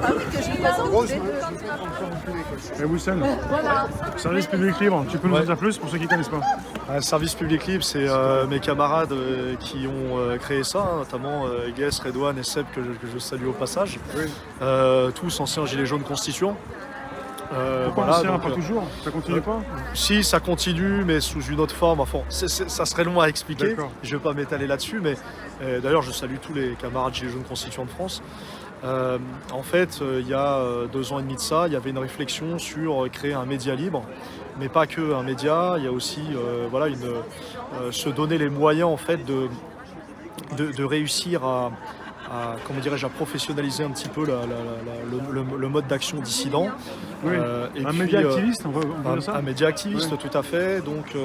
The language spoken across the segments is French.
Ah oui, que je vous présente les deux. Et Wissem, Voilà. service public libre, tu peux nous en dire plus pour ceux qui ne connaissent pas? Service public libre, c'est mes camarades qui ont créé ça, hein, notamment Guess, Redouane et Seb, que je salue au passage. Oui. Tous anciens gilets jaunes constituants. Pourquoi Voilà, ancien, donc, pas toujours? Ça continue pas? Si, ça continue, mais sous une autre forme. Enfin, ça serait long à expliquer. D'accord. Je ne vais pas m'étaler là-dessus, mais d'ailleurs, je salue tous les camarades gilets jaunes constituants de France. En fait, il y a 2 ans et demi de ça, il y avait une réflexion sur créer un média libre, mais pas que un média. Il y a aussi, voilà, se donner les moyens en fait de réussir comment dirais-je, à professionnaliser un petit peu le mode d'action dissident. Oui. Et Un puis, média activiste, on va dire ça? un média activiste, Oui. tout à fait. Donc,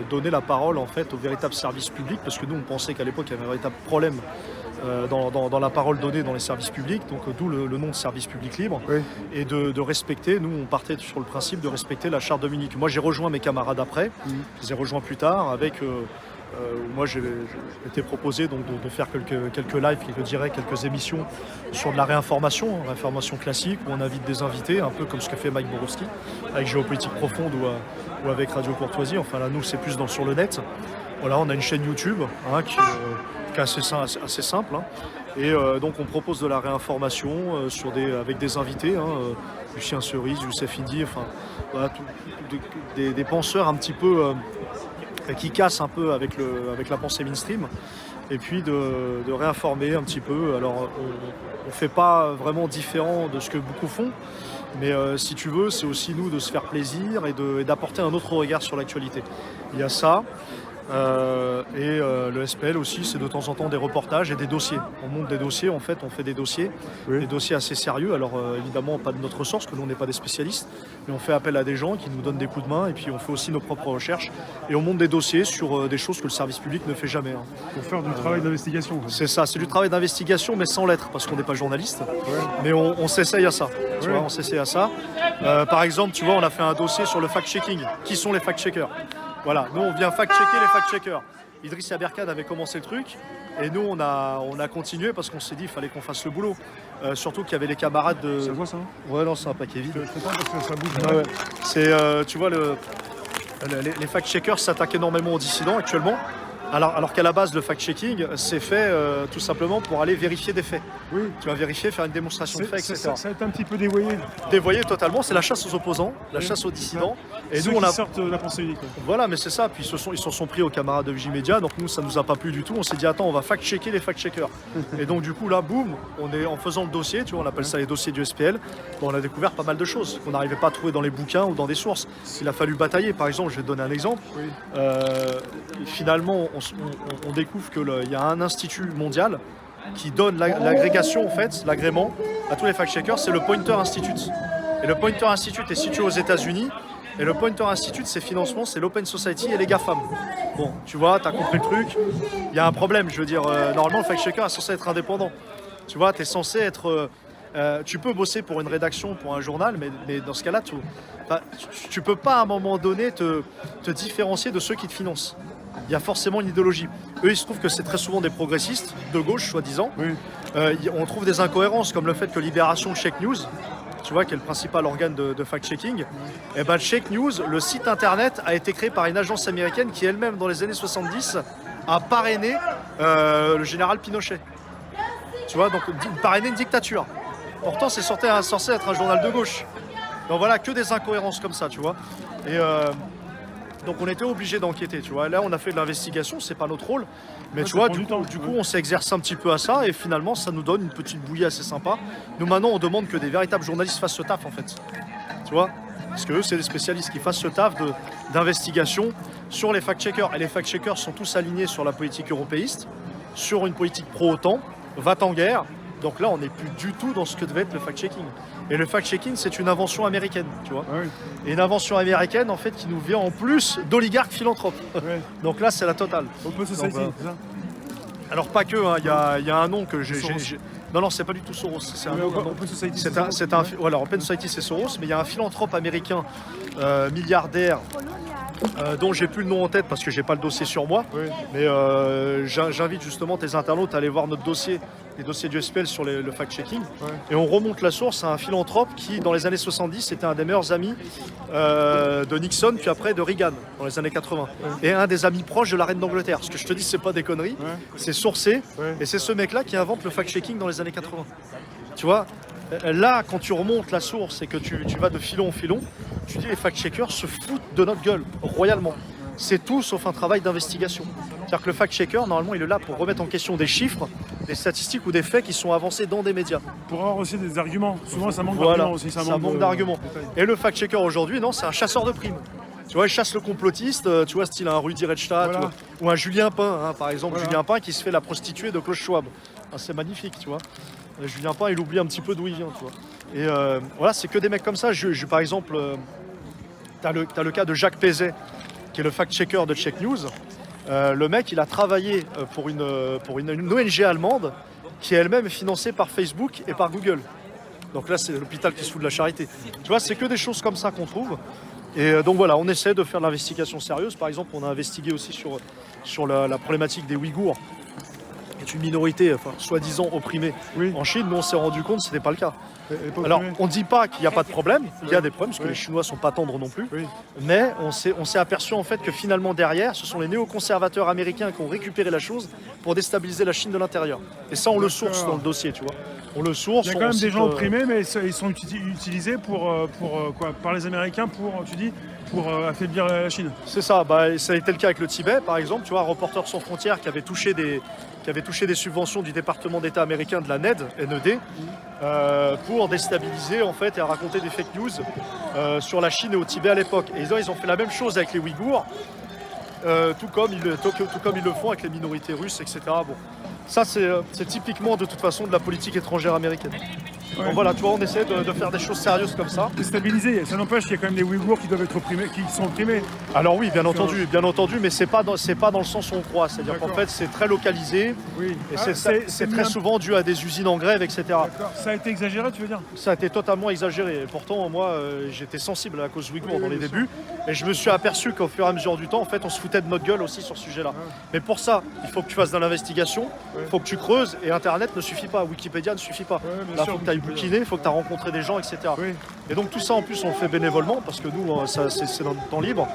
donner la parole en fait au véritable service public, parce que nous on pensait qu'à l'époque il y avait un véritable problème dans la parole donnée dans les services publics, donc d'où le nom de service public libre, Oui. et de respecter, nous on partait sur le principe de respecter la charte de Munich. Moi j'ai rejoint mes camarades après, je les ai rejoints plus tard avec... moi j'ai été proposé donc, de faire quelques lives, quelques directs, quelques émissions sur de la réinformation classique, où on invite des invités, un peu comme ce que fait Mike Borowski avec Géopolitique Profonde ou avec Radio Courtoisie. Enfin là nous c'est plus sur le net. Voilà, on a une chaîne YouTube hein, qui est assez simple. Hein. Et donc on propose de la réinformation avec des invités, hein, Lucien Cerise, Youssef Indy, enfin voilà, des penseurs un petit peu qui cassent un peu avec la pensée mainstream. Et puis de réinformer un petit peu. Alors on ne fait pas vraiment différent de ce que beaucoup font, mais si tu veux, c'est aussi nous de se faire plaisir et d'apporter un autre regard sur l'actualité. Il y a ça. Le SPL aussi, c'est de temps en temps des reportages et des dossiers. On monte des dossiers, en fait, on fait des dossiers, Oui. des dossiers assez sérieux. Alors évidemment, pas de notre source, que nous on n'est pas des spécialistes, mais on fait appel à des gens qui nous donnent des coups de main et puis on fait aussi nos propres recherches et on monte des dossiers sur des choses que le service public ne fait jamais. Hein. Pour faire du travail d'investigation. En fait. C'est ça, c'est du travail d'investigation, mais sans l'être, parce qu'on n'est pas journaliste. Mais on s'essaye à ça. Tu vois, on s'essaye à ça. Par exemple, tu vois, on a fait un dossier sur le fact-checking. Qui sont les fact-checkers? Voilà, nous on vient fact-checker les fact-checkers. Idriss Aberkane avait commencé le truc et nous on a continué parce qu'on s'est dit qu'il fallait qu'on fasse le boulot. Surtout qu'il y avait les camarades de... Ça se voit ça? Ouais, non, c'est un paquet vide. Je suis content parce que ça bouge. Ouais. C'est, tu vois, les fact-checkers s'attaquent énormément aux dissidents actuellement. Alors qu'à la base, le fact-checking, c'est fait tout simplement pour aller vérifier des faits. Oui. Tu vas vérifier, faire une démonstration de faits, etc. Ça a été un petit peu dévoyé. Dévoyé totalement, c'est la chasse aux opposants, la chasse aux dissidents. Et Ceux nous, on qui a... sortent la pensée unique. Voilà, mais c'est ça. Puis ils se sont pris aux camarades de Vigimedia. Donc nous, ça nous a pas plu du tout. On s'est dit, attends, on va fact-checker les fact-checkers. Et donc du coup, là, boum, en faisant le dossier, tu vois, on appelle ça les dossiers du SPL. Bon, on a découvert pas mal de choses qu'on n'arrivait pas à trouver dans les bouquins ou dans des sources. Il a fallu batailler. Par exemple, je vais te donner un exemple. Oui. Finalement, on découvre qu'il y a un institut mondial qui donne l'agrégation, en fait, l'agrément à tous les fact-checkers. C'est le Pointer Institute. Et le Pointer Institute est situé aux États-Unis. Et le Pointer Institute, ses financements, c'est l'Open Society et les GAFAM. Bon, tu vois, t'as compris le truc. Il y a un problème, je veux dire, normalement, le fact-checker est censé être indépendant. Tu vois, t'es censé être... tu peux bosser pour une rédaction, pour un journal, mais dans ce cas-là, tu peux pas à un moment donné te différencier de ceux qui te financent. Il y a forcément une idéologie. Eux, il se trouve que c'est très souvent des progressistes, de gauche, soi-disant. Oui. On trouve des incohérences, comme le fait que Libération Check News, tu vois, qui est le principal organe de fact-checking, et ben Check News, le site internet a été créé par une agence américaine qui elle-même, dans les années 70, a parrainé le général Pinochet. Tu vois, donc parrainé une dictature. Pourtant, c'est censé être un journal de gauche. Donc voilà, que des incohérences comme ça, tu vois. Et donc on était obligé d'enquêter, tu vois. Là, on a fait de l'investigation, c'est pas notre rôle. Mais tu vois, du coup, on s'exerce un petit peu à ça et finalement, ça nous donne une petite bouillie assez sympa. Nous, maintenant, on demande que des véritables journalistes fassent ce taf, en fait. Tu vois, parce que eux, c'est des spécialistes qui fassent ce taf d'investigation sur les fact-checkers. Et les fact-checkers sont tous alignés sur la politique européiste, sur une politique pro-OTAN, va-t-en-guerre. Donc là, on n'est plus du tout dans ce que devait être le fact-checking. Et le fact-checking, c'est une invention américaine, tu vois. Oui. Et une invention américaine, en fait, qui nous vient en plus d'oligarques philanthropes. Oui. Donc là, c'est la totale. Open Society, Donc, c'est ça? alors pas que, hein, il y a un nom que j'ai Non, c'est pas du tout Soros. C'est un Mais autre nom. Open Society, Voilà, Open Society, c'est Soros, mais il y a un philanthrope américain milliardaire dont j'ai plus le nom en tête parce que j'ai pas le dossier sur moi. Oui. Mais j'invite justement tes internautes à aller voir notre dossier, les dossiers du SPL sur le fact-checking. Ouais. Et on remonte la source à un philanthrope qui, dans les années 70, était un des meilleurs amis de Nixon, puis après de Reagan, dans les années 80. Ouais. Et un des amis proches de la reine d'Angleterre. Ce que je te dis, c'est pas des conneries, c'est sourcé. Ouais. Et c'est ce mec-là qui invente le fact-checking dans les années 80. Tu vois, là, quand tu remontes la source et que tu vas de filon en filon, tu dis les fact-checkers se foutent de notre gueule, royalement. C'est tout sauf un travail d'investigation. C'est-à-dire que le fact-checker, normalement, il est là pour remettre en question des chiffres, des statistiques ou des faits qui sont avancés dans des médias. Pour avoir aussi des arguments. Souvent, ça manque d'arguments aussi. Ça manque d'arguments. Et le fact-checker aujourd'hui, non, c'est un chasseur de primes. Tu vois, il chasse le complotiste, tu vois, style un Rudi Redstadt ou un Julien Pain, hein, par exemple. Julien Pain qui se fait la prostituée de Klaus Schwab. Ah, c'est magnifique, tu vois. Julien Pain, il oublie un petit peu d'où il vient, tu vois. Et voilà, c'est que des mecs comme ça. Par exemple, t'as le cas de Jacques Pézet, qui est le fact-checker de Check News. Le mec, il a travaillé pour une ONG allemande qui est elle-même financée par Facebook et par Google. Donc là, c'est l'hôpital qui se fout de la charité. Tu vois, c'est que des choses comme ça qu'on trouve. Et donc voilà, on essaie de faire de l'investigation sérieuse. Par exemple, on a investigué aussi sur la problématique des Ouïghours, qui est une minorité, soi-disant opprimée en Chine, mais on s'est rendu compte que ce n'était pas le cas. Alors, on ne dit pas qu'il n'y a pas de problème, il y a des problèmes, parce que les Chinois ne sont pas tendres non plus, mais on s'est aperçu en fait que finalement derrière, ce sont les néoconservateurs américains qui ont récupéré la chose pour déstabiliser la Chine de l'intérieur. Et ça, on le source dans le dossier, tu vois. On le source. Il y a quand même des gens opprimés, mais ils sont utilisés par les Américains pour affaiblir la Chine. C'est ça, ça a été le cas avec le Tibet, par exemple, tu vois, un Reporters sans frontières qui avait touché des subventions du département d'État américain de la NED, pour déstabiliser en fait et raconter des fake news sur la Chine et au Tibet à l'époque. Et ils ont fait la même chose avec les Ouïghours, tout comme ils le font avec les minorités russes, etc. Bon, ça c'est typiquement de toute façon de la politique étrangère américaine. Ouais. Donc voilà, tu vois, on essaie de faire des choses sérieuses comme ça. Déstabiliser, ça n'empêche qu'il y a quand même des Ouïghours qui doivent être opprimés, qui sont opprimés. Alors oui, bien entendu, mais c'est pas dans le sens où on croit. C'est-à-dire qu'en fait, c'est très localisé. Oui. Et c'est très souvent dû à des usines en grève, etc. Ça a été exagéré, tu veux dire? Ça a été totalement exagéré. Et pourtant, moi, j'étais sensible à la cause ouïghour dans les débuts. Et je me suis aperçu qu'au fur et à mesure du temps, en fait, on se foutait de notre gueule aussi sur ce sujet-là. Mais pour ça, il faut que tu fasses de l'investigation, il faut que tu creuses. Et Internet ne suffit pas, Wikipédia ne suffit pas. Là, il faut que tu ailles bouquiner, il faut que tu aies rencontré des gens, etc. Oui. Et donc tout ça, en plus, on le fait bénévolement parce que nous, c'est dans le temps libre.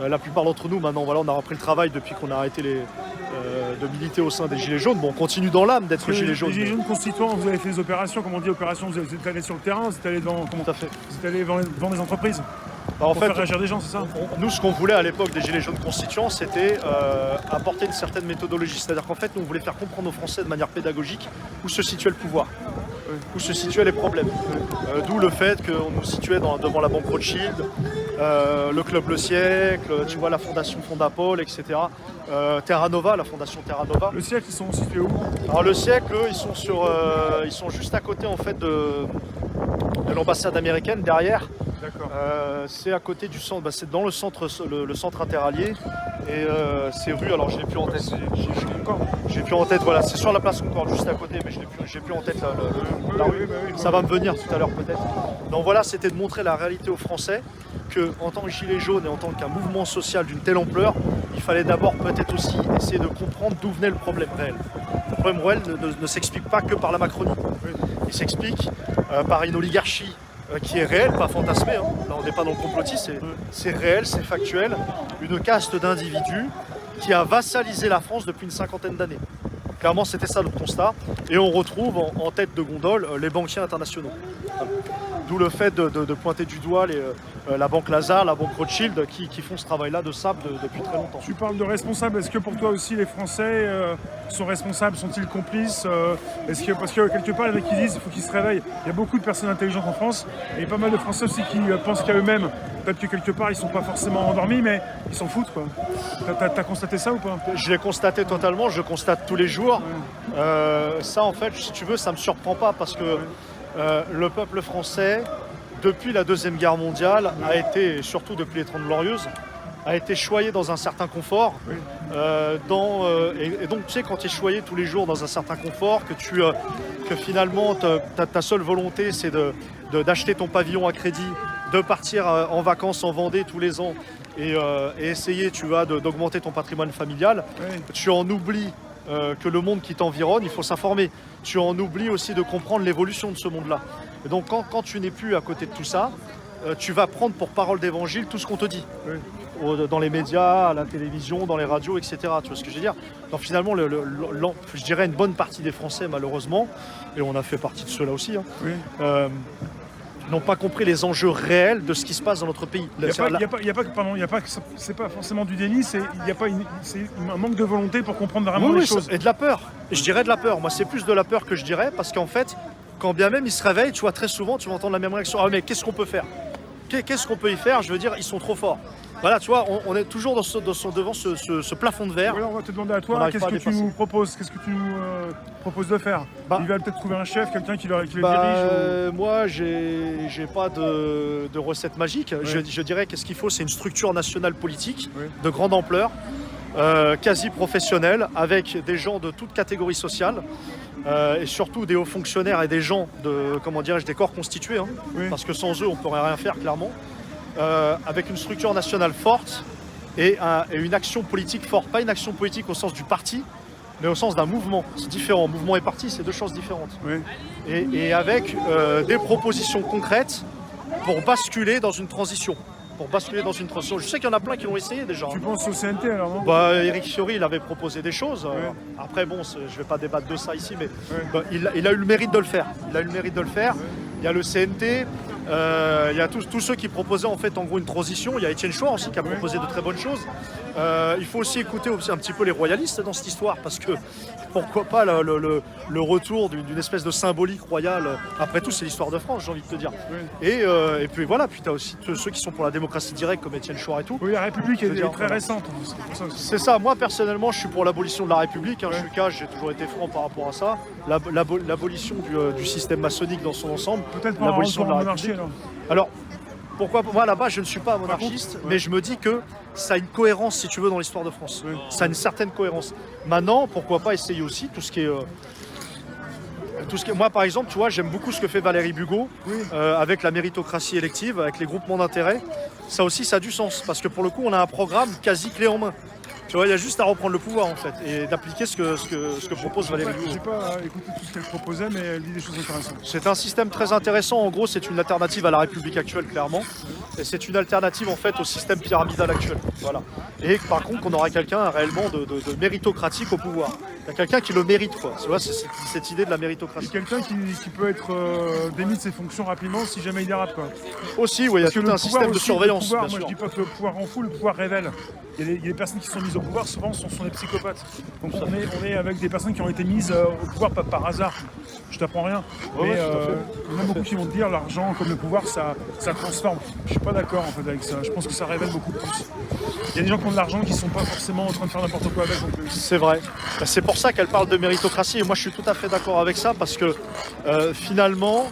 La plupart d'entre nous, maintenant, voilà, on a repris le travail depuis qu'on a arrêté de militer au sein des Gilets jaunes. Bon, on continue dans l'âme d'être Gilets jaunes. Les Gilets jaunes constituants, vous avez fait des opérations, comme on dit, opérations, vous êtes allé sur le terrain, vous êtes allé devant des entreprises. En fait, faire réagir des gens, c'est ça? Nous, ce qu'on voulait à l'époque des Gilets jaunes constituants, c'était apporter une certaine méthodologie. C'est-à-dire qu'en fait, nous, on voulait faire comprendre aux Français de manière pédagogique où se situait le pouvoir, où se situaient les problèmes. D'où le fait qu'on nous situait devant la banque Rothschild, le Club Le Siècle, tu vois, la fondation Fondapol, etc. Terra Nova, la fondation Terra Nova. Le Siècle, ils sont situés où? Alors le Siècle, eux, ils sont juste à côté en fait de l'ambassade américaine derrière. C'est à côté du centre, c'est dans le centre interallié et c'est rue, alors je l'ai plus en tête. J'ai plus en tête, voilà, c'est sur la place Concorde, juste à côté, mais j'ai plus en tête la rue. Ça va me venir tout à l'heure peut-être. Donc voilà, c'était de montrer la réalité aux Français qu'en tant que gilet jaune et en tant qu'un mouvement social d'une telle ampleur, il fallait d'abord peut-être aussi essayer de comprendre d'où venait le problème réel. Le problème réel ne s'explique pas que par la Macronie. Il s'explique par une oligarchie qui est réelle, pas fantasmée. Hein. Là, on n'est pas dans le complotisme, c'est réel, c'est factuel. Une caste d'individus qui a vassalisé la France depuis une cinquantaine d'années. Clairement, c'était ça notre constat. Et on retrouve en tête de gondole les banquiers internationaux. D'où le fait de pointer du doigt la banque Lazare, la banque Rothschild, qui font ce travail-là de sable depuis très longtemps. Tu parles de responsables. Est-ce que pour toi aussi les Français sont responsables? Sont-ils complices? Parce que quelque part, les mecs qui disent qu'il faut qu'ils se réveillent. Il y a beaucoup de personnes intelligentes en France et pas mal de Français aussi qui pensent qu'à eux-mêmes. Peut-être que quelque part, ils ne sont pas forcément endormis, mais ils s'en foutent, quoi. T'as constaté ça ou pas? Je l'ai constaté totalement, je constate tous les jours. Ça, en fait, si tu veux, ça ne me surprend pas parce que le peuple français, depuis la Deuxième Guerre mondiale, a été, et surtout depuis les 30 Glorieuses, a été choyé dans un certain confort. Et donc, tu sais, quand tu es choyé tous les jours dans un certain confort, que que finalement ta seule volonté c'est d'acheter ton pavillon à crédit, de partir en vacances en Vendée tous les ans et essayer d'augmenter ton patrimoine familial, tu en oublies que le monde qui t'environne, il faut s'informer. Tu en oublies aussi de comprendre l'évolution de ce monde-là. Et donc quand tu n'es plus à côté de tout ça, tu vas prendre pour parole d'évangile tout ce qu'on te dit. Dans les médias, à la télévision, dans les radios, etc. Tu vois ce que je veux dire? Donc finalement, je dirais une bonne partie des Français, malheureusement, et on a fait partie de ceux-là aussi, n'ont pas compris les enjeux réels de ce qui se passe dans notre pays. C'est pas forcément du déni, c'est un manque de volonté pour comprendre vraiment les choses. Et de la peur. Je dirais de la peur. Moi, c'est plus de la peur que je dirais, parce qu'en fait, quand bien même ils se réveillent, tu vois, très souvent, tu vas entendre la même réaction. Ah, mais qu'est-ce qu'on peut faire? Qu'est-ce qu'on peut y faire? Je veux dire, ils sont trop forts. Voilà, tu vois, on est toujours devant ce plafond de verre. Voilà, on va te demander à toi, qu'est-ce que tu nous proposes? Qu'est-ce que tu nous proposes de faire? Il va peut-être trouver un chef, quelqu'un qui le dirige Moi, j'ai pas de recette magique. Je dirais qu'est-ce qu'il faut, c'est une structure nationale politique de grande ampleur, quasi professionnelle, avec des gens de toute catégorie sociale. Et surtout des hauts fonctionnaires et des gens des corps constitués, parce que sans eux, on ne pourrait rien faire, clairement. Avec une structure nationale forte et une action politique forte. Pas une action politique au sens du parti, mais au sens d'un mouvement. C'est différent. Mouvement et parti, c'est deux choses différentes. Et avec des propositions concrètes pour basculer dans une transition. Je sais qu'il y en a plein qui l'ont essayé déjà. Tu penses au CNT alors, non? Éric Ciotti, il avait proposé des choses. Après, bon, je ne vais pas débattre de ça ici, mais il a eu le mérite de le faire. Il y a le CNT, il y a tous ceux qui proposaient en gros une transition. Il y a Étienne Chouard aussi qui a proposé de très bonnes choses. Il faut aussi écouter un petit peu les royalistes dans cette histoire, parce que pourquoi pas le retour d'une espèce de symbolique royale. Après tout, c'est l'histoire de France, j'ai envie de te dire. Et puis voilà, puis tu as aussi ceux qui sont pour la démocratie directe comme Étienne Chouard et tout. Oui, la République est très récente. C'est ça, moi personnellement je suis pour l'abolition de la République, je suis cash, j'ai toujours été franc par rapport à ça. L'abolition du système maçonnique dans son ensemble. Peut-être pas l'abolition de la monarchie alors pourquoi, moi là-bas je ne suis pas monarchiste, mais je me dis que ça a une cohérence si tu veux dans l'histoire de France. Ça a une certaine cohérence. Maintenant, pourquoi pas essayer aussi tout ce qui est... moi par exemple, tu vois, j'aime beaucoup ce que fait Valérie Bugeaud avec la méritocratie élective, avec les groupements d'intérêt. Ça aussi, ça a du sens, parce que pour le coup, on a un programme quasi clé en main. Tu vois, il y a juste à reprendre le pouvoir en fait et d'appliquer ce que propose Valérie Bugeaud. Je n'ai pas écouté tout ce qu'elle proposait, mais elle dit des choses intéressantes. C'est un système très intéressant. En gros, c'est une alternative à la République actuelle, clairement. Et c'est une alternative en fait au système pyramidal actuel. Voilà. Et par contre, on aura quelqu'un réellement de méritocratique au pouvoir. Il y a quelqu'un qui le mérite, quoi. Tu vois, c'est cette idée de la méritocratie. C'est quelqu'un qui peut être démis de ses fonctions rapidement si jamais il dérape, quoi. Aussi, oui, il y a tout un système de surveillance. Pouvoir, moi, je dis pas que le pouvoir en fout, le pouvoir révèle. Il y a des personnes qui sont mises au pouvoir, souvent sont des psychopathes. Donc on est avec des personnes qui ont été mises au pouvoir par hasard. Je t'apprends rien. Mais il y en a beaucoup qui vont te dire l'argent comme le pouvoir, ça transforme. Je suis pas d'accord en fait avec ça. Je pense que ça révèle beaucoup plus. Il y a des gens qui ont de l'argent qui sont pas forcément en train de faire n'importe quoi avec. C'est vrai. C'est pour ça qu'elle parle de méritocratie et moi je suis tout à fait d'accord avec ça parce que finalement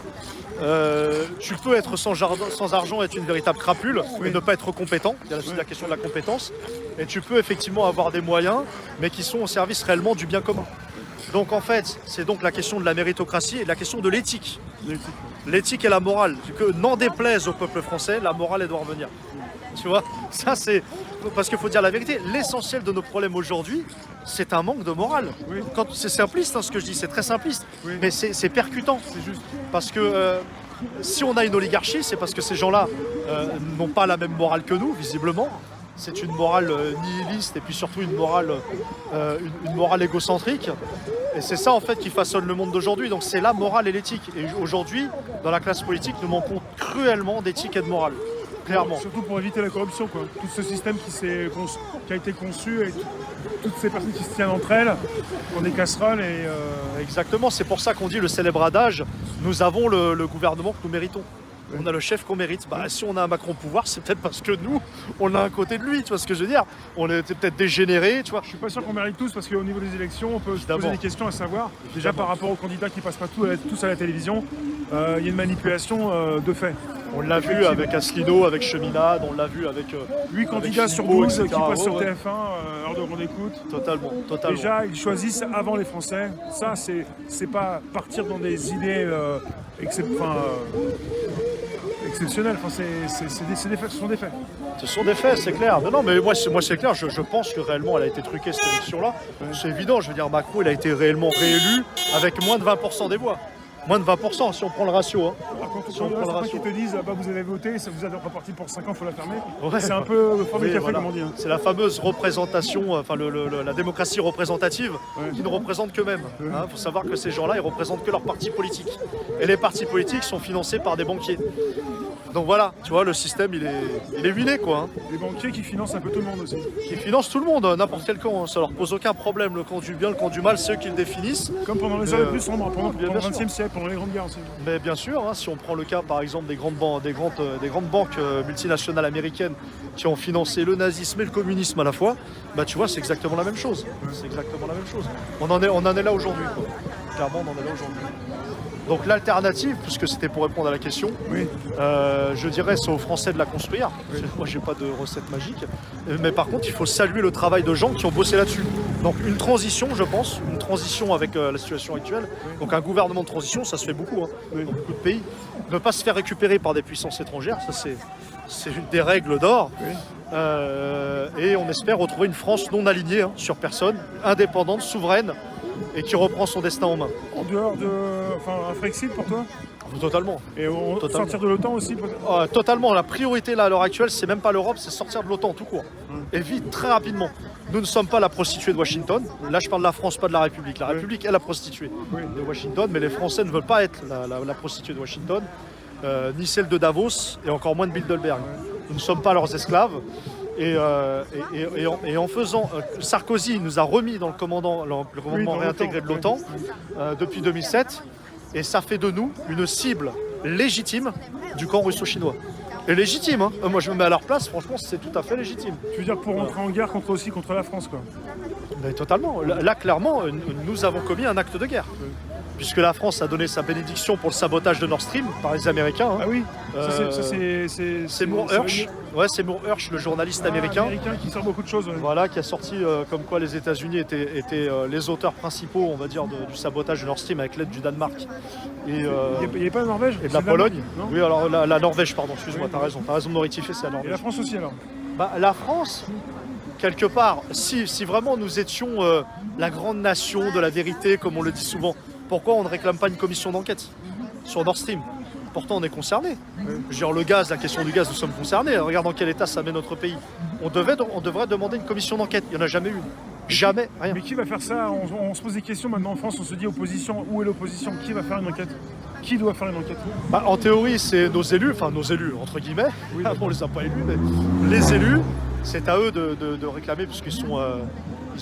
tu peux être sans argent, être une véritable crapule et ne pas être compétent. Il y a aussi la question de la compétence. Et tu peux effectivement avoir des moyens mais qui sont au service réellement du bien commun. Donc en fait, c'est donc la question de la méritocratie et la question de l'éthique. L'éthique et la morale. Que n'en déplaise au peuple français, la morale elle doit revenir. Tu vois, ça c'est... Parce qu'il faut dire la vérité, l'essentiel de nos problèmes aujourd'hui, c'est un manque de morale. C'est simpliste ce que je dis, c'est très simpliste. Mais c'est percutant. C'est juste. Parce que si on a une oligarchie, c'est parce que ces gens-là n'ont pas la même morale que nous, visiblement. C'est une morale nihiliste et puis surtout une morale égocentrique. Et c'est ça en fait qui façonne le monde d'aujourd'hui. Donc c'est la morale et l'éthique. Et aujourd'hui, dans la classe politique, nous manquons cruellement d'éthique et de morale. Clairement. Surtout pour éviter la corruption, quoi. Tout ce système qui a été conçu et toutes ces personnes qui se tiennent entre elles pour des casseroles. Exactement, c'est pour ça qu'on dit le célèbre adage, nous avons le gouvernement que nous méritons. on a le chef qu'on mérite. Bah, si on a un Macron au pouvoir, c'est peut-être parce que nous, on a un côté de lui, tu vois ce que je veux dire? On était peut-être dégénérés, tu vois. Je suis pas sûr qu'on mérite tous parce qu'au niveau des élections, on peut se poser Évidemment. des questions à savoir. Déjà par rapport aux candidats qui passent pas tous à la télévision, il y a une manipulation de fait. On l'a vu avec Asselineau, avec Cheminade, on l'a vu avec 8 candidats sur Philippot, 12 qui etc. passent sur Ouais, TF1, heure de grande écoute. Totalement. Déjà, ils choisissent avant les Français. Ça, c'est pas partir dans des idées exceptionnelles. Enfin, c'est des faits, ce sont des faits. Ce sont des faits, c'est clair. Non, mais moi c'est clair, je pense que réellement elle a été truquée cette élection-là. C'est évident, je veux dire, Macron, il a été réellement réélu avec moins de 20% des voix. Moins de 20% si on prend le ratio. Hein. Si on prend qui te disent bah, vous avez voté, ça vous êtes reparti pour 5 ans, il faut la fermer. Ouais. C'est un peu forme Oui, café, voilà. comme on dit. Hein. C'est la fameuse représentation, enfin la démocratie représentative qui ne représente qu'eux-mêmes. Il faut savoir que ces gens-là, ils représentent que leur parti politique. Et les partis politiques sont financés par des banquiers. Donc voilà, tu vois, le système, il est huilé, quoi. Hein. Les banquiers qui financent un peu tout le monde aussi. Qui financent tout le monde, n'importe quel camp. Hein. Ça leur pose aucun problème. Le camp du bien, le camp du mal, c'est eux qui le définissent. Comme pendant les heures les plus sombres, pendant bien le sûr. XXe siècle, pendant les grandes guerres aussi. Mais bien sûr, hein, si on prend le cas par exemple des grandes banques multinationales américaines qui ont financé le nazisme et le communisme à la fois, bah tu vois, c'est exactement la même chose. C'est exactement la même chose. On en est là aujourd'hui, quoi. Clairement, on en est là aujourd'hui. Donc l'alternative, puisque c'était pour répondre à la question, Oui. je dirais c'est aux Français de la construire. Oui. Moi, j'ai pas de recette magique. Mais par contre, il faut saluer le travail de gens qui ont bossé là-dessus. Donc une transition, je pense, une transition avec la situation actuelle. Oui. Donc un gouvernement de transition, ça se fait beaucoup dans beaucoup de pays. Ne pas se faire récupérer par des puissances étrangères, ça c'est une des règles d'or. Oui. Et on espère retrouver une France non alignée sur personne, indépendante, souveraine, et qui reprend son destin en main. En dehors de... Enfin, un Frexit pour toi? Totalement. Et sortir de l'OTAN aussi totalement. La priorité là, à l'heure actuelle, c'est même pas l'Europe, c'est sortir de l'OTAN tout court. Et vite, très rapidement. Nous ne sommes pas la prostituée de Washington. Là, je parle de la France, pas de la République. La République est la prostituée de Washington, mais les Français ne veulent pas être la prostituée de Washington, ni celle de Davos, et encore moins de Bilderberg. Nous ne sommes pas leurs esclaves. Et en faisant, Sarkozy nous a remis dans le commandement réintégré de l'OTAN depuis 2007, et ça fait de nous une cible légitime du camp russo-chinois. Et légitime, hein. Moi je me mets à leur place, franchement c'est tout à fait légitime. Tu veux dire pour entrer en guerre contre la France, quoi? Mais totalement. Là clairement, nous avons commis un acte de guerre. Puisque la France a donné sa bénédiction pour le sabotage de Nord Stream par les Américains. Hein. Ah oui, c'est Moore Hirsch. Ouais, c'est Moore Hirsch, le journaliste américain. Américain qui sort beaucoup de choses. Ouais. Voilà, qui a sorti comme quoi les États-Unis étaient les auteurs principaux, on va dire, du sabotage de Nord Stream avec l'aide du Danemark. Il n'y avait pas la Norvège? Et de la Pologne. Oui, alors la Norvège, pardon, excuse-moi, t'as raison de me rectifier, c'est la Norvège. Et la France aussi alors? Bah, la France, quelque part, si vraiment nous étions la grande nation de la vérité, comme on le dit souvent, pourquoi on ne réclame pas une commission d'enquête sur Nord Stream? Pourtant, on est concerné. Genre le gaz, la question du gaz, nous sommes concernés. Regarde dans quel état ça met notre pays. On devrait demander une commission d'enquête. Il n'y en a jamais eu. Jamais, rien. Mais qui va faire ça? On se pose des questions maintenant en France, on se dit opposition, où est l'opposition? Qui va faire une enquête? Qui doit faire une enquête? Bah, en théorie, c'est nos élus, entre guillemets. Oui, on ne les a pas élus, mais les élus, c'est à eux de réclamer, puisqu'ils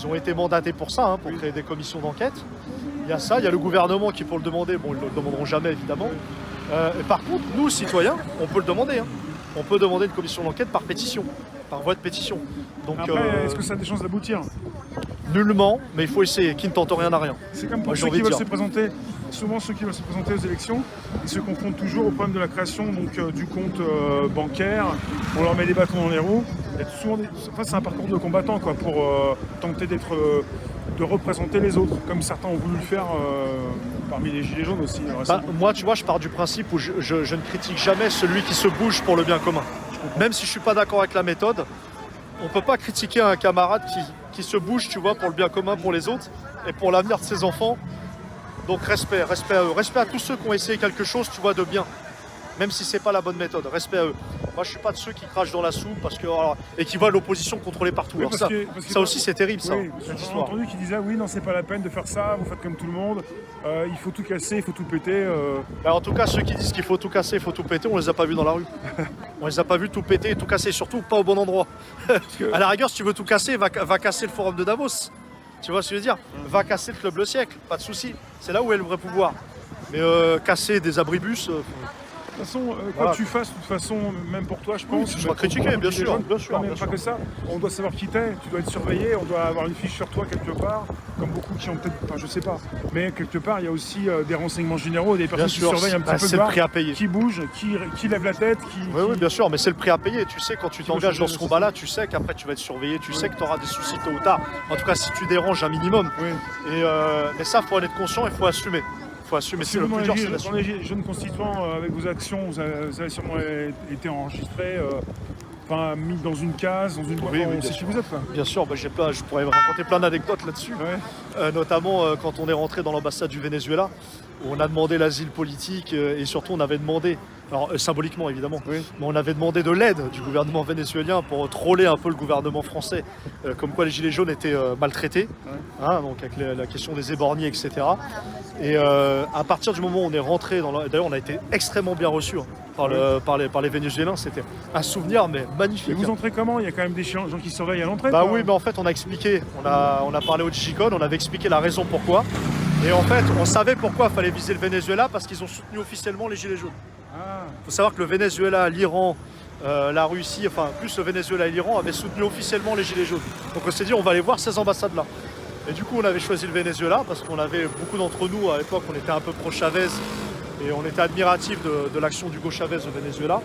ont été mandatés pour ça, pour créer des commissions d'enquête. Il y a ça, il y a le gouvernement qui peut le demander. Bon, ils ne le demanderont jamais, évidemment. Par contre, nous, citoyens, on peut le demander. On peut demander une commission d'enquête par pétition, par voie de pétition. Donc, après, est-ce que ça a des chances d'aboutir? Nullement, mais il faut essayer. Qui ne tente rien n'a rien. C'est comme pour ceux qui veulent se présenter. Souvent, ceux qui veulent se présenter aux élections, ils se confrontent toujours au problème de la création du compte bancaire. On leur met des bâtons dans les roues. C'est un parcours de combattant quoi, pour tenter de représenter les autres, comme certains ont voulu le faire parmi les gilets jaunes aussi. Moi, tu vois, je pars du principe où je ne critique jamais celui qui se bouge pour le bien commun. Même si je ne suis pas d'accord avec la méthode, on ne peut pas critiquer un camarade qui se bouge, tu vois, pour le bien commun, pour les autres et pour l'avenir de ses enfants. Donc respect à eux, respect à tous ceux qui ont essayé quelque chose, tu vois, de bien. Même si c'est pas la bonne méthode, respect à eux. Moi, je suis pas de ceux qui crachent dans la soupe et qui voient l'opposition contrôler partout. Oui, ça aussi, c'est terrible, ça. Oui, j'ai entendu qui disait oui, non, c'est pas la peine de faire ça. Vous faites comme tout le monde. Il faut tout casser, il faut tout péter. En tout cas, ceux qui disent qu'il faut tout casser, il faut tout péter, on les a pas vus dans la rue. On les a pas vus tout péter et tout casser, surtout pas au bon endroit. À la rigueur, si tu veux tout casser, va casser le forum de Davos. Tu vois ce que je veux dire? Va casser le club Le Siècle, pas de souci. C'est là où est le vrai pouvoir. Mais casser des abribus. De toute façon, quoi Voilà. que tu fasses, de toute façon, même pour toi, je pense. tu seras mais critiqué, pour bien les sûr, jeunes, bien sûr, non, mais bien pas sûr. que ça, on doit savoir qui t'es, tu dois être surveillé, on doit avoir une fiche sur toi quelque part, comme beaucoup qui ont peut-être, enfin je sais pas, mais quelque part il y a aussi des renseignements généraux, des personnes qui sûr, surveillent un petit peu c'est de le voir, prix à payer. qui bougent, qui lèvent la tête, Oui, bien sûr, mais c'est le prix à payer. Tu sais, quand tu Qui veut t'engages changer dans la ce combat-là, tu sais qu'après tu vas être surveillé, tu sais que tu auras des soucis tôt ou tard. En tout cas, si tu déranges un minimum. Oui. Mais ça, il faut en être conscient, il faut assumer. Il faut assumer, c'est le plus dur, c'est Dans d'assumer. les jeunes constituants, avec vos actions, vous avez sûrement été enregistrés, enfin mis dans une case, dans une boîte, Oui, on bien sait sûr. qui vous êtes quoi. Bien sûr, je pourrais raconter plein d'anecdotes là-dessus. Ouais. Notamment quand on est rentré dans l'ambassade du Venezuela, où on a demandé l'asile politique et surtout on avait demandé, alors symboliquement évidemment, Oui. mais on avait demandé de l'aide du gouvernement vénézuélien pour troller un peu le gouvernement français, comme quoi les gilets jaunes étaient maltraités, hein, donc avec la question des éborgnés, etc. Et à partir du moment où on est rentré d'ailleurs on a été extrêmement bien reçus par les Vénézuéliens, c'était un souvenir mais magnifique. Et vous entrez comment? Il y a quand même des gens qui surveillent à l'entrée. Bah quoi. oui, mais en fait, on a expliqué, on a parlé au Digicon, on avait expliqué la raison pourquoi. Et en fait, on savait pourquoi il fallait viser le Venezuela, parce qu'ils ont soutenu officiellement les Gilets jaunes. Ah. Il faut savoir que le Venezuela, l'Iran, la Russie, enfin plus le Venezuela et l'Iran avaient soutenu officiellement les Gilets jaunes. Donc on s'est dit, on va aller voir ces ambassades-là. Et du coup, on avait choisi le Venezuela, parce qu'on avait beaucoup d'entre nous, à l'époque, on était un peu pro-Chavez, et on était admiratifs de l'action d'Hugo Chavez au Venezuela.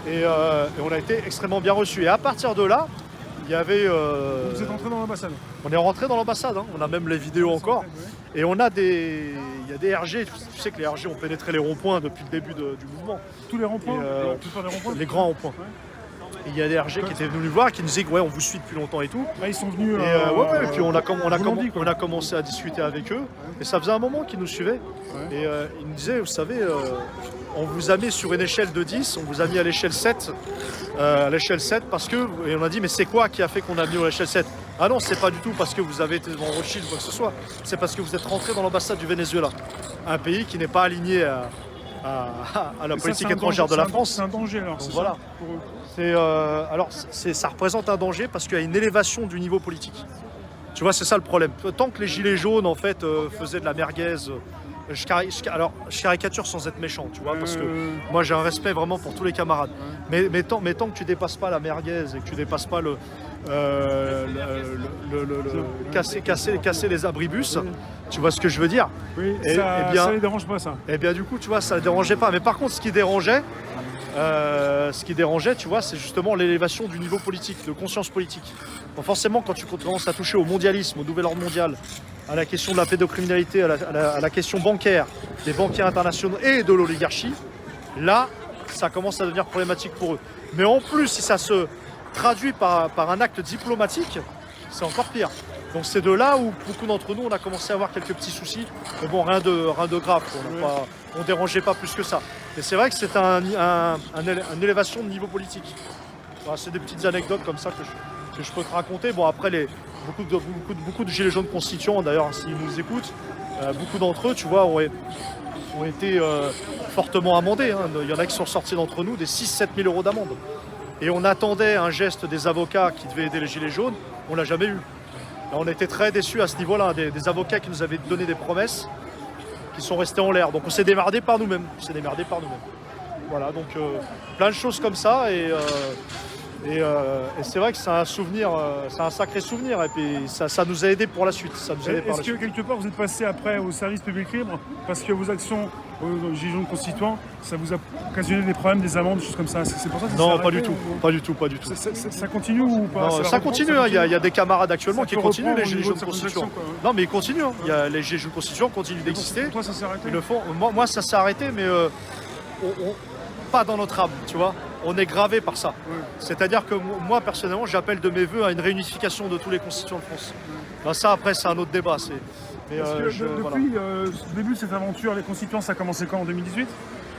Et on a été extrêmement bien reçus. Et à partir de là, il y avait... Vous êtes entré dans l'ambassade. On est rentré dans l'ambassade, hein. On a même les vidéos encore. Et on a il y a des RG, tu sais que les RG ont pénétré les ronds-points depuis le début du mouvement. Tous les ronds-points, Et, la plupart des ronds-points. Les grands ronds-points. Et il y a des RG qui étaient venus nous voir, qui nous disaient que ouais, on vous suit depuis longtemps et tout. Là, ils sont venus. Et puis on quoi. a commencé à discuter avec eux. Et ça faisait un moment qu'ils nous suivaient. Ouais. Et ils nous disaient, vous savez, on vous a mis sur une échelle de 10, on vous a mis à l'échelle 7. Parce que, et on a dit, mais c'est quoi qui a fait qu'on a mis à l'échelle 7? Ah non, c'est pas du tout parce que vous avez été devant Rothschild ou quoi que ce soit. C'est parce que vous êtes rentré dans l'ambassade du Venezuela. Un pays qui n'est pas aligné à la politique étrangère de la France. C'est un danger alors. Donc c'est voilà. ça, pour eux. Ça représente un danger parce qu'il y a une élévation du niveau politique. Tu vois, c'est ça le problème. Tant que les gilets jaunes, en fait, faisaient de la merguez, je caricature sans être méchant, tu vois, parce que moi j'ai un respect vraiment pour tous les camarades. Mais tant que tu dépasses pas la merguez et que tu dépasses pas casser les abribus, tu vois ce que je veux dire? Oui, Et ça les dérange pas ça. Et bien du coup, tu vois, ça ne dérangeait pas. Mais par contre, ce qui dérangeait, tu vois, c'est justement l'élévation du niveau politique, de conscience politique. Donc forcément, quand tu commences à toucher au mondialisme, au nouvel ordre mondial, à la question de la pédocriminalité, à la question bancaire, des banquiers internationaux et de l'oligarchie, là, ça commence à devenir problématique pour eux. Mais en plus, si ça se traduit par un acte diplomatique, c'est encore pire. Donc c'est de là où beaucoup d'entre nous, on a commencé à avoir quelques petits soucis. Mais bon, rien de grave. On ne dérangeait pas plus que ça. Mais c'est vrai que c'est une élévation de niveau politique. Voilà, c'est des petites anecdotes comme ça que je peux te raconter. Bon, après, beaucoup de gilets jaunes constituants, d'ailleurs, s'ils nous écoutent, beaucoup d'entre eux, tu vois, ont été fortement amendés. Hein. Il y en a qui sont sortis d'entre nous des 6-7 000 euros d'amende. Et on attendait un geste des avocats qui devaient aider les gilets jaunes. On ne l'a jamais eu. Là, on était très déçus à ce niveau-là, des avocats qui nous avaient donné des promesses qui sont restées en l'air. Donc on s'est démerdé par nous-mêmes. Voilà, donc plein de choses comme ça. Et c'est vrai que c'est un souvenir, c'est un sacré souvenir. Et puis ça nous a aidés pour la suite. Est-ce que quelque part vous êtes passé après au service public libre parce que vos actions aux gilets jaunes constituants, ça vous a occasionné des problèmes, des amendes, des choses comme ça? C'est pour ça que ça Non, s'est pas arrêté, du tout. ou- Pas du tout, pas du tout. Ça continue ou pas? Non, ça continue, hein. Il y a des camarades actuellement Ça qui peut continuent reprendre les au gilets niveau de jaunes certaines constituants. actions, quoi, ouais. Non, mais ils continuent. Hein. Il y a les gilets jaunes constituants continuent d'exister. Pour toi, ça s'est arrêté? Ils le font. Moi, ça s'est arrêté, mais pas dans notre âme, tu vois. On est gravé par ça. Ouais. C'est-à-dire que moi, personnellement, j'appelle de mes voeux à une réunification de tous les constituants de France. Ben, ça, après, c'est un autre débat. Mais, Parce que voilà. depuis le début de cette aventure, les constituants, ça a commencé quand, en 2018?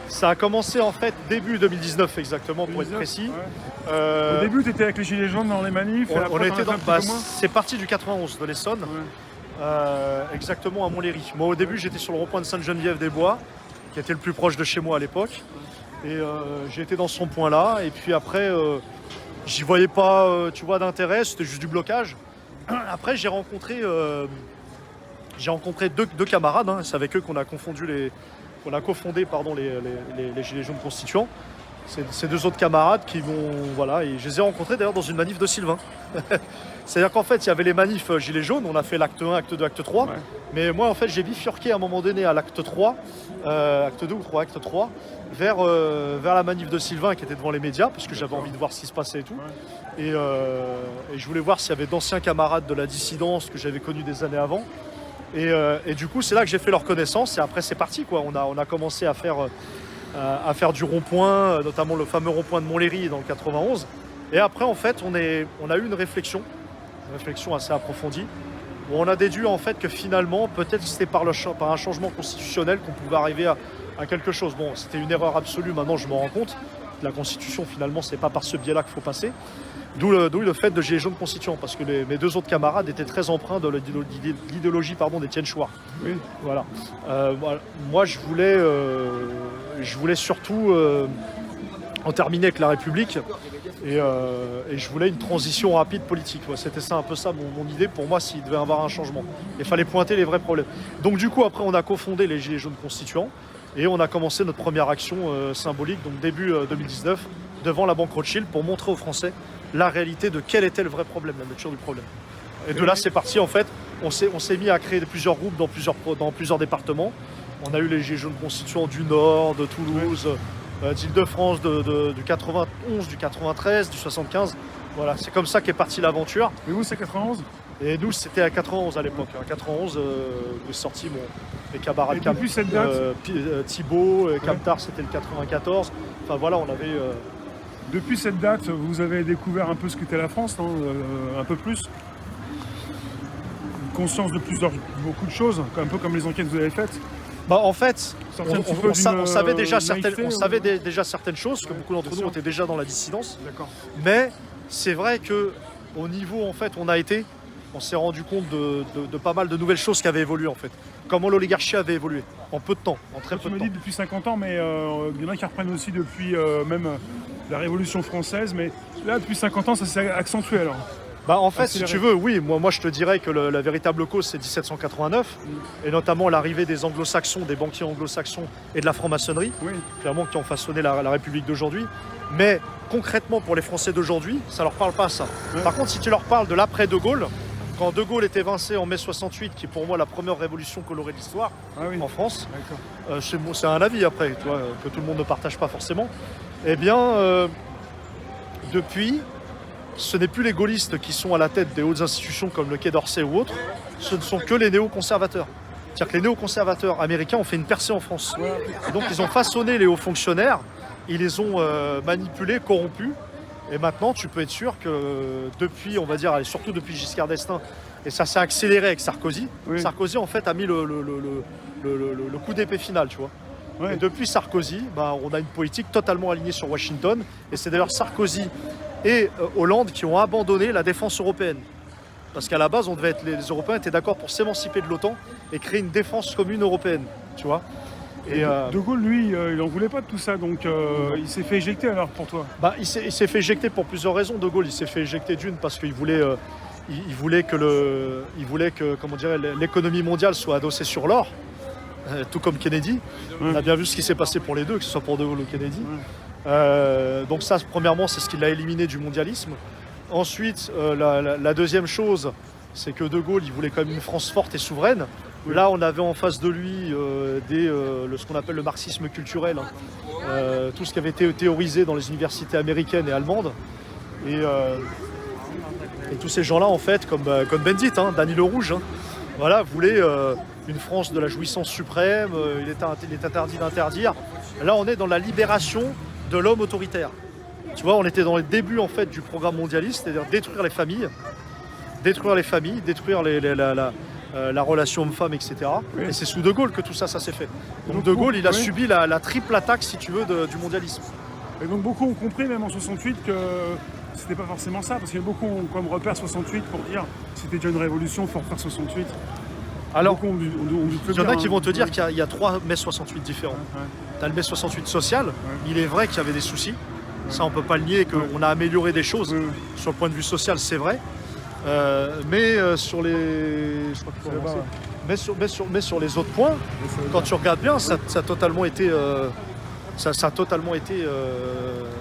Ça a commencé en fait début 2019 exactement, pour être 2019, précis. ouais. Au début, tu étais avec les gilets jaunes dans les manifs. et après, t'en as fait un petit peu moins. C'est parti du 91 de l'Essonne. Ouais. Exactement à Montlhéry. Moi au début j'étais sur le rond-point de Sainte-Geneviève-des-Bois, qui était le plus proche de chez moi à l'époque. Et j'ai été dans ce rond-point-là. Et puis après, j'y voyais pas tu vois, d'intérêt, c'était juste du blocage. Après j'ai rencontré deux camarades, hein. C'est avec eux qu'on a confondu qu'on a cofondé pardon, les Gilets jaunes constituants. C'est deux autres camarades qui vont... Voilà, et je les ai rencontrés d'ailleurs dans une manif de Sylvain. C'est-à-dire qu'en fait, il y avait les manifs Gilets jaunes, on a fait l'acte 1, acte 2, acte 3. Ouais. Mais moi, en fait, j'ai bifurqué à un moment donné à l'acte 3, acte 2 ou 3, acte 3, vers la manif de Sylvain qui était devant les médias, parce que j'avais envie de voir ce qui se passait et tout. Ouais. Et je voulais voir s'il y avait d'anciens camarades de la dissidence que j'avais connus des années avant. Et du coup, c'est là que j'ai fait leur connaissance, et après, c'est parti, quoi. On a commencé à faire du rond-point, notamment le fameux rond-point de Montlhéry dans le 91. Et après, en fait, on a eu une réflexion assez approfondie, où on a déduit en fait que finalement, peut-être que c'était par un changement constitutionnel qu'on pouvait arriver à quelque chose. Bon, c'était une erreur absolue, maintenant je m'en rends compte. La Constitution, finalement, c'est pas par ce biais-là qu'il faut passer. D'où le fait de Gilets jaunes constituants, parce que mes deux autres camarades étaient très empreints de l'idéologie d'Étienne Chouard. Oui. Voilà. Moi, je voulais surtout en terminer avec la République, et je voulais une transition rapide politique. C'était ça, un peu ça mon idée. Pour moi, s'il devait y avoir un changement, il fallait pointer les vrais problèmes. Donc du coup, après, on a cofondé les Gilets jaunes constituants, et on a commencé notre première action symbolique, donc début 2019, devant la banque Rothschild, pour montrer aux Français la réalité de quel était le vrai problème, la nature du problème. Et de là, c'est parti, en fait. On s'est mis à créer plusieurs groupes dans plusieurs départements. On a eu les Gilets jaunes constituants du Nord, de Toulouse, d'Île-de-France, du 91, du 93, du 75. Voilà, c'est comme ça qu'est partie l'aventure. Et vous, c'est 91 ? Et nous, c'était à 91 à l'époque. À 91, est sorti mes camarades. Et depuis cette date Thibaut, Camtar, c'était le 94. Enfin voilà, on avait... Depuis cette date, vous avez découvert un peu ce qu'était la France, non un peu plus. Une conscience de beaucoup de choses, un peu comme les enquêtes que vous avez faites. Bah en fait, on savait déjà certaines choses, que beaucoup d'entre nous étaient déjà dans la dissidence. Mais c'est vrai qu'au niveau, en fait, on s'est rendu compte de pas mal de nouvelles choses qui avaient évolué, en fait. Comment l'oligarchie avait évolué, en peu de temps, en très peu de temps. Tu me dis depuis 50 ans, mais il y en a qui reprennent aussi depuis même la Révolution française, mais là, depuis 50 ans, ça s'est accentué alors. Bah en fait, si tu veux, oui, moi je te dirais que la véritable cause, c'est 1789, et notamment l'arrivée des anglo-saxons, des banquiers anglo-saxons et de la franc-maçonnerie, clairement, qui ont façonné la République d'aujourd'hui. Mais concrètement, pour les Français d'aujourd'hui, ça leur parle pas, ça. Par contre, si tu leur parles de l'après-De Gaulle, quand De Gaulle est évincé en mai 68, qui est pour moi la première révolution colorée de l'histoire en France, c'est un avis après, tu vois, que tout le monde ne partage pas forcément, eh bien, depuis, ce n'est plus les gaullistes qui sont à la tête des hautes institutions comme le Quai d'Orsay ou autres, ce ne sont que les néoconservateurs. C'est-à-dire que les néoconservateurs américains ont fait une percée en France. Et donc ils ont façonné les hauts fonctionnaires, ils les ont manipulés, corrompus. Et maintenant, tu peux être sûr que depuis, on va dire, et surtout depuis Giscard d'Estaing, et ça s'est accéléré avec Sarkozy. Sarkozy, en fait, a mis le coup d'épée final, tu vois. Et depuis Sarkozy, on a une politique totalement alignée sur Washington. Et c'est d'ailleurs Sarkozy et Hollande qui ont abandonné la défense européenne. Parce qu'à la base, les Européens étaient d'accord pour s'émanciper de l'OTAN et créer une défense commune européenne, tu vois. Et De Gaulle, lui, il n'en voulait pas de tout ça, donc il s'est fait éjecter alors pour toi. Il s'est fait éjecter pour plusieurs raisons. De Gaulle, il s'est fait éjecter d'une parce qu'il voulait, que comment dirais, l'économie mondiale soit adossée sur l'or, tout comme Kennedy. On a bien vu ce qui s'est passé pour les deux, que ce soit pour De Gaulle ou Kennedy. Donc ça, premièrement, c'est ce qui l'a éliminé du mondialisme. Ensuite, la deuxième chose, c'est que De Gaulle, il voulait quand même une France forte et souveraine. Là, on avait en face de lui ce qu'on appelle le marxisme culturel, tout ce qui avait été théorisé dans les universités américaines et allemandes. Et tous ces gens-là, en fait, comme Bendit, Dany le Rouge, voilà, voulaient une France de la jouissance suprême, il est interdit d'interdire. Là, on est dans la libération de l'homme autoritaire. Tu vois, on était dans les débuts, en fait, du programme mondialiste, c'est-à-dire détruire les familles, détruire la relation homme-femme, etc. Et c'est sous De Gaulle que tout ça s'est fait. Donc De Gaulle, il a subi la triple attaque, si tu veux, du mondialisme. Et donc beaucoup ont compris, même en 68, que c'était pas forcément ça, parce qu'il y a beaucoup ont comme repère 68 pour dire c'était déjà une révolution, il faut refaire 68. Alors, il y en a qui vont te dire qu'il y a 3 mai 68 différents. Tu as le mai 68 social, il est vrai qu'il y avait des soucis, ça on peut pas le nier, qu'on a amélioré des choses sur le point de vue social, c'est vrai. Mais sur les... mais sur les autres points, quand tu regardes bien, ça a totalement été... ça a totalement été...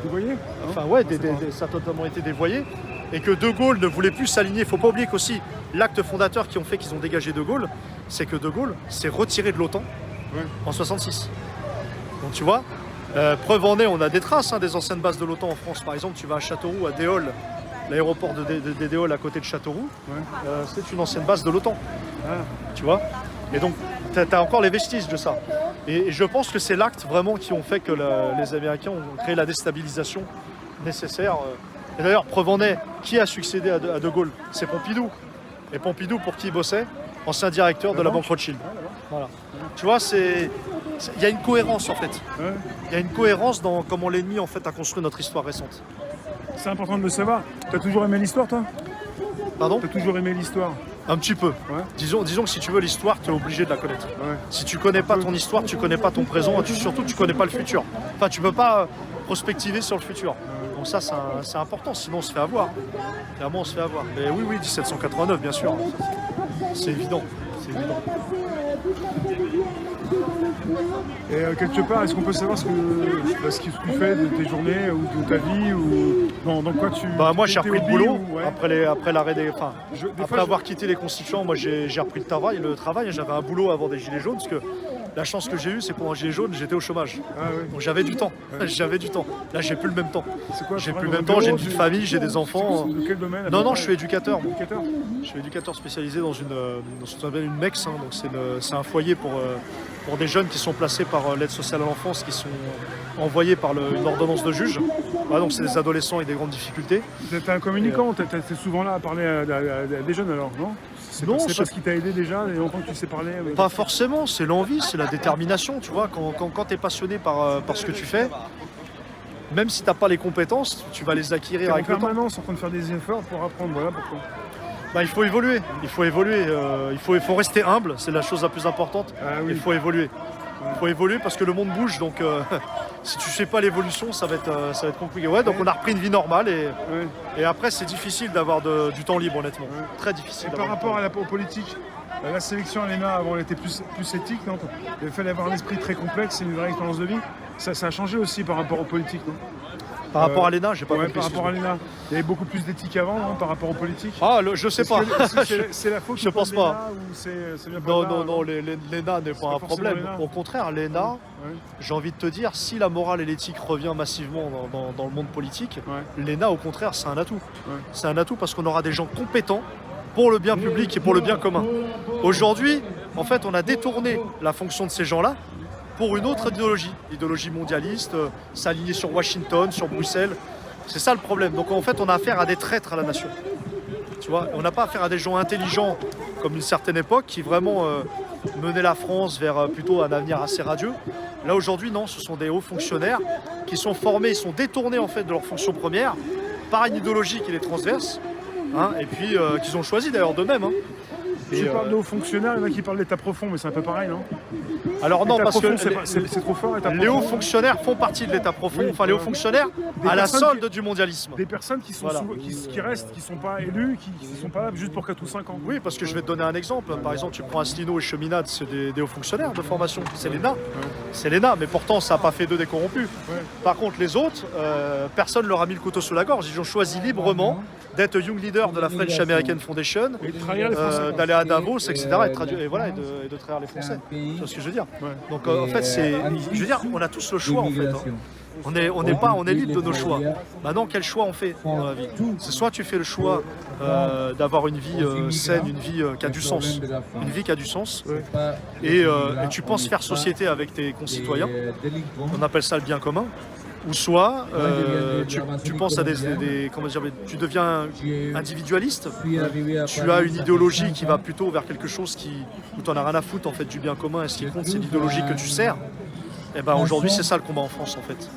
Vous voyez enfin ouais, ça a totalement été dévoyé. Et que De Gaulle ne voulait plus s'aligner. Il ne faut pas oublier qu'aussi, l'acte fondateur qui ont fait qu'ils ont dégagé De Gaulle, c'est que De Gaulle s'est retiré de l'OTAN en 66. Donc tu vois, preuve en est, on a des traces des anciennes bases de l'OTAN en France. Par exemple, tu vas à Châteauroux, à Déol, l'aéroport de Déol à côté de Châteauroux, c'est une ancienne base de l'OTAN. Tu vois. Et donc, tu as encore les vestiges de ça. Et je pense que c'est l'acte vraiment qui ont fait que les Américains ont créé la déstabilisation nécessaire. Et d'ailleurs, preuve en est, qui a succédé à De Gaulle? C'est Pompidou. Et Pompidou, pour qui il bossait? Ancien directeur de la banque Rothschild. Voilà. Tu vois, il y a une cohérence en fait. Il y a une cohérence dans comment l'ennemi en fait a construit notre histoire récente. C'est important de le savoir. Tu as toujours aimé l'histoire, toi? Pardon? Tu as toujours aimé l'histoire? Un petit peu. Disons que si tu veux l'histoire, tu es obligé de la connaître. Si tu connais pas ton histoire, tu connais pas ton présent, et surtout tu connais pas le futur. Enfin, tu peux pas prospectiver sur le futur. Donc ça, c'est important, sinon on se fait avoir. Clairement, on se fait avoir. Mais oui, 1789, bien sûr. C'est évident. Et quelque part, est-ce qu'on peut savoir ce que tu fais de tes journées ou de ta vie ou dans quoi tu... Moi j'ai repris le boulot après l'arrêt des... Enfin, après fois, avoir quitté les constituants, moi j'ai repris le travail. J'avais un boulot avant des Gilets jaunes parce que la chance que j'ai eue, c'est que pendant les Gilets jaunes, j'étais au chômage. Donc j'avais du temps. J'avais du temps. Là, j'ai plus le même temps. C'est quoi? J'ai plus le même temps, j'ai une vie de famille, j'ai des enfants. De quel domaine? Non, je suis éducateur. Je suis éducateur spécialisé dans ce qu'on appelle une MEX. Donc c'est un foyer pour des jeunes qui sont placés par l'aide sociale à l'enfance, qui sont envoyés par une ordonnance de juge. Donc c'est des adolescents avec des grandes difficultés. T'es un communicant, t'es souvent là à parler à des jeunes alors, non? C'est pas ce qui t'a aidé déjà, et longtemps que tu sais parler avec... Pas forcément, c'est l'envie, c'est la détermination, tu vois. Quand tu es passionné par ce que tu fais, même si tu n'as pas les compétences, tu vas les acquérir avec le temps. En permanence en train de faire des efforts pour apprendre, voilà pourquoi. Il faut évoluer, il faut rester humble, c'est la chose la plus importante. Il faut évoluer. Il faut évoluer parce que le monde bouge, donc si tu ne sais pas l'évolution, ça va être compliqué. Donc on a repris une vie normale et après c'est difficile d'avoir du temps libre, honnêtement. Très difficile. Et par rapport aux politiques, la sélection à l'ENA avant elle était plus éthique, non? Il fallait avoir un esprit très complexe et une vraie expérience de vie. Ça a changé aussi par rapport aux politiques, non? Par rapport à l'ENA, j'ai pas compris. Par rapport à l'ENA, il y avait beaucoup plus d'éthique avant, non, par rapport aux politiques. Je sais pas. C'est la faute. Je pense pas. Non, l'ENA n'est pas un problème. Au contraire, l'ENA, j'ai envie de te dire, si la morale et l'éthique revient massivement dans le monde politique, l'ENA, au contraire, c'est un atout. C'est un atout parce qu'on aura des gens compétents pour le bien public et pour le bien commun. Aujourd'hui, en fait, on a détourné la fonction de ces gens-là pour une autre idéologie mondialiste, s'aligner sur Washington, sur Bruxelles. C'est ça le problème. Donc en fait, on a affaire à des traîtres à la nation. Tu vois, on n'a pas affaire à des gens intelligents comme une certaine époque qui vraiment menaient la France vers plutôt un avenir assez radieux. Là aujourd'hui, non, ce sont des hauts fonctionnaires qui sont formés, ils sont détournés en fait de leur fonction première par une idéologie qui les transverse, et puis qu'ils ont choisi d'ailleurs d'eux-mêmes. Tu parles de hauts fonctionnaires, il y en a qui parlent d'état profond, mais c'est un peu pareil, non? Alors non, parce que c'est trop fort. Les hauts fonctionnaires font partie de l'état profond, les hauts fonctionnaires à la solde du mondialisme. Des personnes qui restent, qui ne sont pas élus, qui ne sont pas là juste pour 4 ou 5 ans. Oui, parce que je vais te donner un exemple. Par exemple, tu prends Asselineau et Cheminade, c'est des hauts fonctionnaires de formation. C'est l'ENA. C'est l'ENA, mais pourtant, ça n'a pas fait d'eux des corrompus. Par contre, les autres, personne ne leur a mis le couteau sous la gorge. Ils ont choisi librement d'être Young Leader de la French American Foundation, d'aller à Davos, etc. et de trahir les Français. Tu vois ce que je veux dire? Donc en fait, je veux dire, on a tous le choix en fait. On est libre de nos choix. Maintenant, quel choix on fait dans la vie? C'est soit tu fais le choix d'avoir une vie saine, une vie qui a du sens, et tu penses faire société avec tes concitoyens. On appelle ça le bien commun. Ou soit tu penses à tu deviens individualiste, tu as une idéologie qui va plutôt vers quelque chose où tu n'en as rien à foutre en fait du bien commun, et ce qui compte c'est l'idéologie que tu sers. Et ben aujourd'hui c'est ça le combat en France en fait.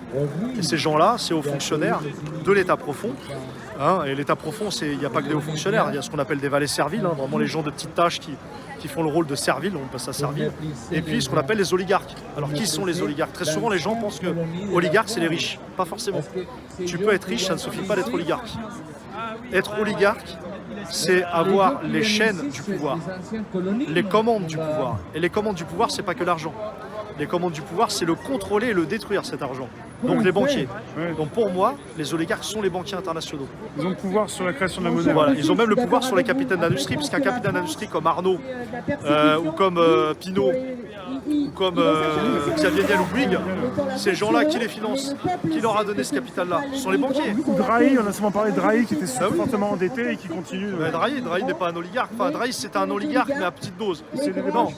Et ces gens-là, c'est hauts fonctionnaires de l'état profond. Et l'état profond, il n'y a pas que des hauts fonctionnaires, il y a ce qu'on appelle des valets serviles, vraiment les gens de petites tâches qui font le rôle de servile, on passe à servile. Et puis ce qu'on appelle les oligarques. Alors qui sont les oligarques? Très souvent les gens pensent que oligarques c'est les riches. Pas forcément. Tu peux être riche, ça ne suffit pas d'être oligarque. Être oligarque, c'est avoir les chaînes du pouvoir, les commandes du pouvoir. Et les commandes du pouvoir, c'est pas que l'argent. Les commandes du pouvoir, c'est le contrôler et le détruire, cet argent. Donc les banquiers. Donc pour moi, les oligarques sont les banquiers internationaux. Ils ont le pouvoir sur la création de la monnaie. Voilà, ils ont même le pouvoir sur les capitaines d'industrie, puisqu'un capitaine d'industrie comme Arnaud, ou comme Pinault, ou comme Xavier Niel ou Bouygues, ces gens-là qui les financent, qui leur a donné ce capital-là, ce sont les banquiers. Ou Drahi, on a souvent parlé de Drahi qui était fortement endetté et qui continue. Mais Drahi n'est pas un oligarque. Enfin, Drahi, c'est un oligarque, mais à petite dose. Non,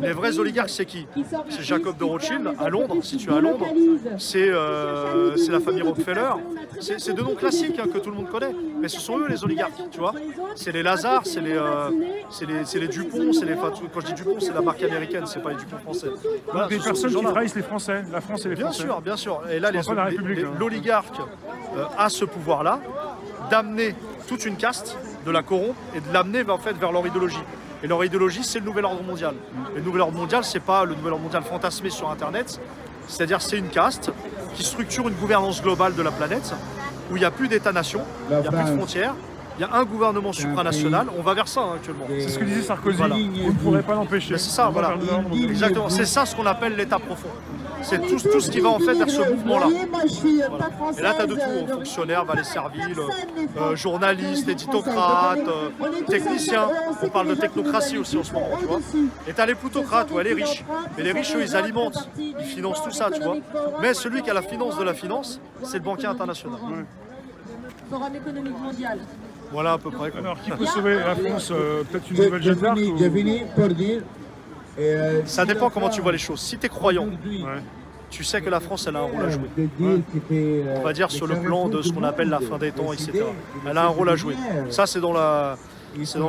les vrais oligarques, c'est qui? C'est Jacob de Rothschild, à Londres, si tu es à Londres. C'est la famille Rockefeller. C'est deux noms classiques hein, que tout le monde connaît. Mais ce sont eux les oligarques, tu vois. C'est les Lazare, c'est les Dupont. Quand je dis Dupont, c'est la marque américaine, c'est pas les Dupont français. Voilà, des personnes qui trahissent les Français, la France et les Français. Bien sûr, bien sûr. Et là, Hein. l'oligarque a ce pouvoir-là d'amener toute une caste, de la corrompre et de l'amener en fait, vers leur idéologie. Et leur idéologie, c'est le nouvel ordre mondial. Et le nouvel ordre mondial, c'est pas le nouvel ordre mondial fantasmé sur Internet. C'est-à-dire, c'est une caste qui structure une gouvernance globale de la planète, où il n'y a plus d'État-nation, il n'y a plus de frontières, il y a un gouvernement supranational. On va vers ça hein, actuellement. C'est ce que disait Sarkozy. Voilà. On ne pourrait pas l'empêcher. C'est ça, voilà. Exactement. C'est ça ce qu'on appelle l'État profond. C'est tout ce qui va en fait vers ce mouvement-là. Voilà. Et là, tu as de tout, fonctionnaires, valets serviles, journalistes, éditocrates, techniciens. On parle de technocratie aussi en ce moment, tu vois. Et tu as les plutocrates, ouais, les riches. Mais les riches, eux, ils alimentent, ils financent tout ça, tu vois. Mais celui qui a la finance de la finance, c'est le banquier international. Forum économique mondial. Voilà à peu près. Quoi. Alors, qui peut sauver la France? Peut-être une nouvelle Jeanne d'Arc Ça dépend comment tu vois les choses. Si tu es croyant, Ouais. tu sais que la France, elle a un rôle à jouer. On va dire sur le plan de ce qu'on appelle la fin des temps, etc. Elle a un rôle à jouer. Ça, c'est dans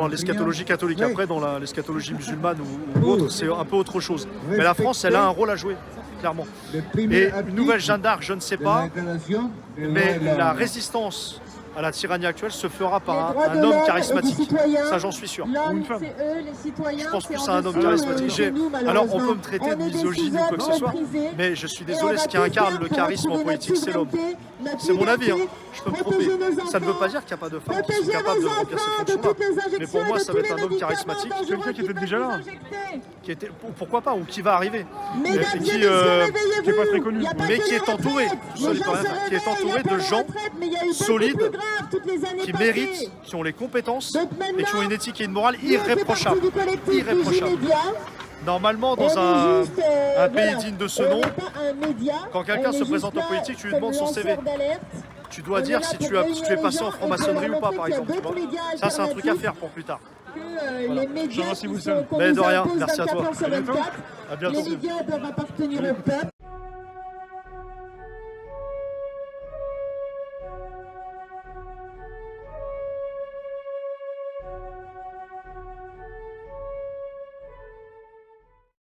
l'eschatologie catholique. Après, dans l'eschatologie musulmane ou autre, c'est un peu autre chose. Mais la France, elle a un rôle à jouer, clairement. Et une nouvelle Jeanne d'Arc, je ne sais pas, mais la résistance à la tyrannie actuelle se fera par un homme charismatique. Ça, j'en suis sûr. Ou une femme. Je pense plus à un homme charismatique. Alors, on peut me traiter de misogyne ou quoi que ce soit, mais je suis désolé, ce qui incarne le charisme en politique, c'est l'homme. C'est mon avis, hein. Je peux me tromper. Ça ne veut pas dire qu'il n'y a pas de femmes qui sont capables de remplir cette fonction-là. Mais pour moi, ça va être un homme charismatique. Quelqu'un qui était déjà là. Pourquoi pas, ou qui va arriver. Et qui n'est pas très connu. Mais qui est entouré, tout seul, il peut rien faire, qui est entouré de gens solides, qui méritent, qui ont les compétences et qui ont une éthique et une morale irréprochables. Irréprochables. Normalement, dans un pays digne de ce nom, quand quelqu'un se présente en politique, tu lui demandes son CV. Tu dois dire si tu es passé en franc-maçonnerie ou pas, par exemple. Tu vois. Ça, c'est un truc à faire pour plus tard. Voilà. Jean-Merci Wilson. Mais de rien, merci à toi. À bientôt. À bientôt. Les médias doivent appartenir au peuple.